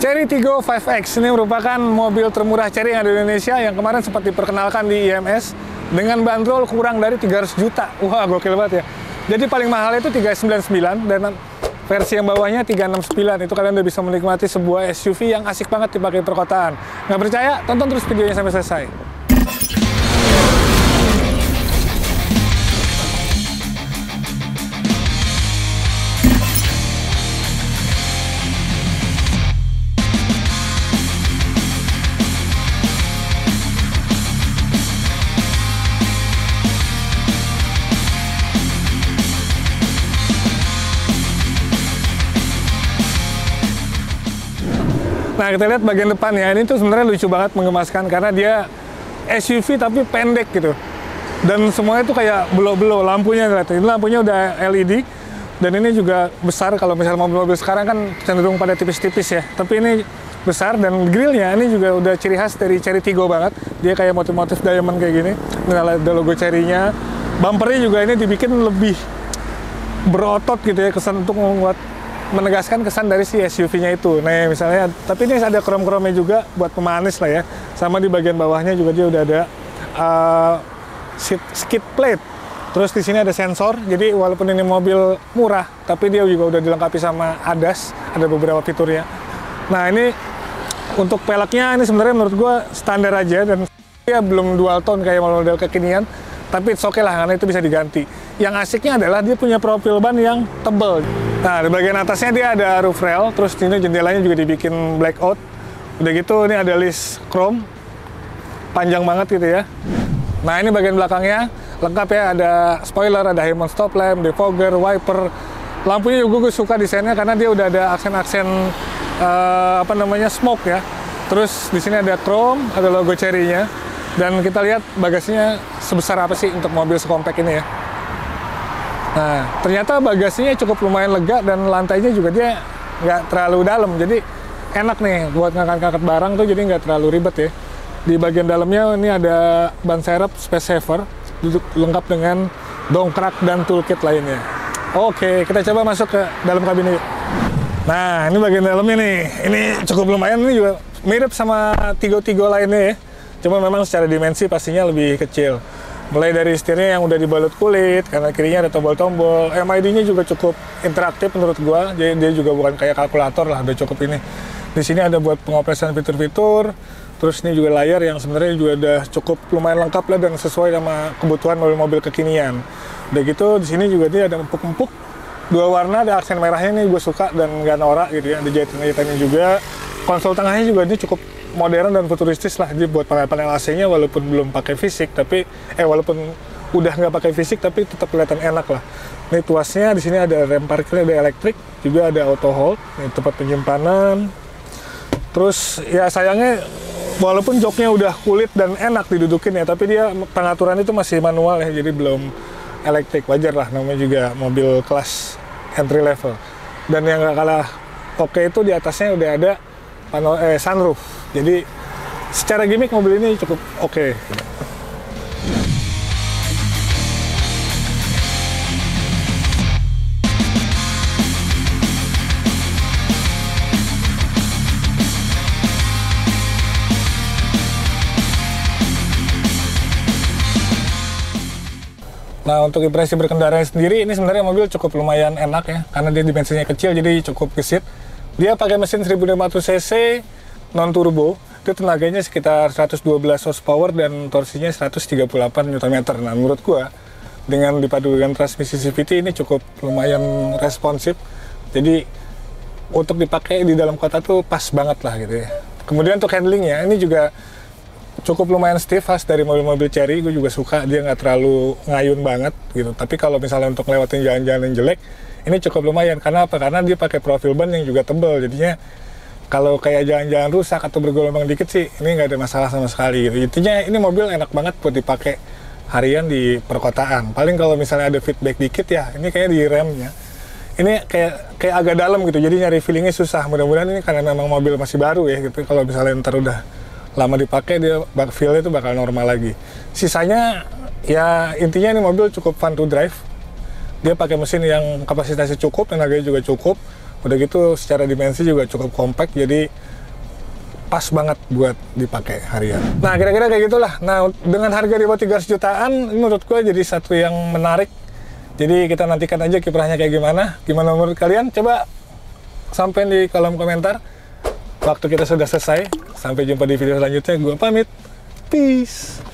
Chery Tiggo 5X ini merupakan mobil termurah Chery yang ada di Indonesia yang kemarin sempat diperkenalkan di IMS dengan bandrol kurang dari 300 juta. Wah, gokil banget ya. Jadi paling mahal itu 399 dan versi yang bawahnya 369. Itu kalian udah bisa menikmati sebuah SUV yang asik banget dipakai perkotaan. Nggak percaya? Tonton terus videonya sampai selesai. Nah, kita lihat bagian depan ya. Ini tuh sebenarnya lucu banget, menggemaskan karena dia SUV tapi pendek gitu. Dan semuanya tuh kayak belo-belo, lampunya lihat. Ini lampunya udah LED dan ini juga besar. Kalau misalnya mobil-mobil sekarang kan cenderung pada tipis-tipis ya. Tapi ini besar dan grillnya ini juga udah ciri khas dari Chery Tiggo banget. Dia kayak motif-motif diamond kayak gini. Nah, ada logo Chery-nya. Bumpernya juga ini dibikin lebih berotot gitu ya, kesan untuk membuat menegaskan kesan dari si SUV-nya itu. Nah, misalnya, tapi ini ada krom-kromnya juga buat pemanis lah ya. Sama di bagian bawahnya juga dia udah ada skid plate. Terus di sini ada sensor. Jadi walaupun ini mobil murah, tapi dia juga udah dilengkapi sama ADAS. Ada beberapa fiturnya. Nah, ini untuk peleknya ini sebenarnya menurut gua standar aja dan dia belum dual tone kayak model kekinian. Tapi it's okay lah, karena itu bisa diganti. Yang asiknya adalah dia punya profil ban yang tebal. Nah, di bagian atasnya dia ada roof rail, terus ini jendelanya juga dibikin blackout. Udah gitu, ini ada list chrome, panjang banget gitu ya. Nah, ini bagian belakangnya, lengkap ya, ada spoiler, ada Hemon stop lamp, defogger, wiper. Lampunya juga gue suka desainnya karena dia udah ada aksen-aksen smoke ya. Terus di sini ada chrome, ada logo Chery-nya. Dan kita lihat bagasinya sebesar apa sih untuk mobil sekompak ini ya. Nah, ternyata bagasinya cukup lumayan lega dan lantainya juga dia nggak terlalu dalam. Jadi enak nih buat ngangkat-ngangkat barang tuh, jadi nggak terlalu ribet ya. Di bagian dalamnya ini ada ban serep space saver, lengkap dengan dongkrak dan toolkit lainnya. Oke, kita coba masuk ke dalam kabin yuk. Nah, ini bagian dalamnya nih. Ini cukup lumayan, ini juga mirip sama Tiggo-Tiggo lainnya ya. Cuma memang secara dimensi pastinya lebih kecil. Mulai dari setirnya yang udah dibalut kulit, karena kirinya ada tombol-tombol. MID-nya juga cukup interaktif menurut gua, jadi dia juga bukan kayak kalkulator lah, udah cukup ini. Di sini ada buat pengoperasian fitur-fitur, terus ini juga layar yang sebenarnya juga udah cukup lumayan lengkap lah dan sesuai sama kebutuhan mobil-mobil kekinian. Udah gitu, di sini juga dia ada empuk-empuk, dua warna, ada aksen merahnya nih gue suka dan nggak norak gitu ya, ada jahitan-jahitannya juga. Konsol tengahnya juga ini cukup modern dan futuristis lah, jadi buat panel AC-nya walaupun belum pakai fisik, tapi walaupun udah nggak pakai fisik tapi tetap kelihatan enak lah. Ini tuasnya, di sini ada rem parkirnya, ada elektrik, juga ada auto hold, ini tempat penyimpanan. Terus ya sayangnya walaupun joknya udah kulit dan enak didudukin ya, tapi dia pengaturan itu masih manual ya, jadi belum elektrik. Wajar lah, namanya juga mobil kelas entry level. Dan yang nggak kalah oke itu di atasnya udah ada sunroof. Jadi secara gimmick mobil ini cukup oke. Nah, untuk impresi berkendaranya sendiri, ini sebenarnya mobil cukup lumayan enak ya, karena dia dimensinya kecil jadi cukup gesit. Dia pakai mesin 1500 cc non turbo, itu tenaganya sekitar 112 horsepower dan torsinya 138 Nm. Nah, menurut gua dengan dipadu dengan transmisi CVT ini cukup lumayan responsif. Jadi untuk dipakai di dalam kota tuh pas banget lah gitu ya. Kemudian untuk handlingnya ini juga cukup lumayan stiff, khas dari mobil-mobil Chery. Gue juga suka, dia nggak terlalu ngayun banget gitu. Tapi kalau misalnya untuk lewatin jalan-jalan yang jelek, ini cukup lumayan. Karena apa? Karena dia pakai profil ban yang juga tebal. Jadinya kalau kayak jalan-jalan rusak atau bergelombang dikit sih, ini nggak ada masalah sama sekali gitu. Intinya ini mobil enak banget buat dipakai harian di perkotaan. Paling kalau misalnya ada feedback dikit ya, ini kayak di remnya. Ini kayak agak dalam gitu, jadi nyari feelingnya susah. Mudah-mudahan ini karena memang mobil masih baru ya gitu. Kalau misalnya ntar udah lama dipakai, dia feel-nya itu bakal normal lagi. Sisanya ya intinya ini mobil cukup fun to drive. Dia pakai mesin yang kapasitasnya cukup, tenaganya juga cukup. Udah gitu secara dimensi juga cukup compact, jadi pas banget buat dipakai harian. Nah, kira-kira kayak gitulah. Nah, dengan harga di bawah 300 jutaan, ini menurut gue jadi satu yang menarik. Jadi kita nantikan aja kiprahnya kayak gimana. Gimana menurut kalian? Coba sampein di kolom komentar. Waktu kita sudah selesai. Sampai jumpa di video selanjutnya. Gue pamit. Peace.